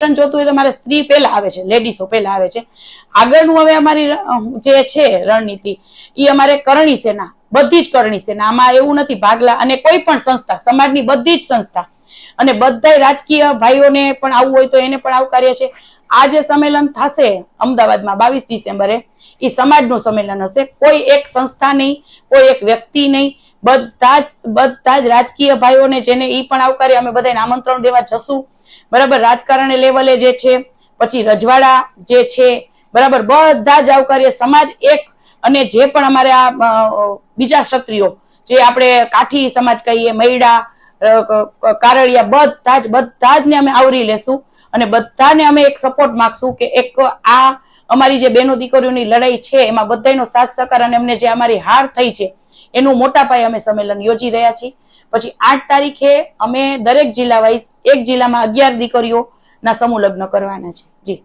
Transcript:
જોતું હોય તો મારે સ્ત્રી પહેલા આવે છે, લેડીઝો પહેલા આવે છે. આગળનું હવે અમારી જે છે રણનીતિ એ અમારે કરણી સેના, બધી જ કરણી સેના, આમાં એવું નથી ભાગલા, અને કોઈ પણ સંસ્થા, સમાજની બધી જ સંસ્થા અને બધા રાજકીય ભાઈઓને પણ આવવું હોય તો એને પણ આવકાર્ય છે. આ જે સંમેલન થશે અમદાવાદમાં 22 ડિસેમ્બરે, એ સમાજનું સંમેલન હશે, કોઈ એક સંસ્થા નહીં, કોઈ એક વ્યક્તિ નહીં, બધા જ રાજકીય ભાઈઓને જેને એ પણ આવકાર્ય, અમે બધાને આમંત્રણ દેવા જશું. બરાબર, રાજકારણ લેવલે જે છે, પછી રજવાડા જે છે, બરાબર, બધા જ આવકાર્ય, સમાજ એક. અને જે પણ અમારે આ બીજા ક્ષત્રિયો, જે આપણે કાઠી સમાજ કહીએ, મૈડા, કારડિયા, બધા જ ને અમે આવરી લેશું અને બધાને અમે એક સપોર્ટ માંગશું કે એક આ અમારી જે બહેનો દીકરીઓની લડાઈ છે એમાં બધાનો સાથ સહકાર અને અમને જે અમારી હાર થઈ છે એનું મોટા પાયે અમે સંમેલન યોજી રહ્યા છીએ. પછી 8 તારીખે અમે દરેક જિલ્લા વાઇઝ એક જિલ્લામાં 11 દીકરીઓના સમૂહ લગ્ન કરવાના છે. જી.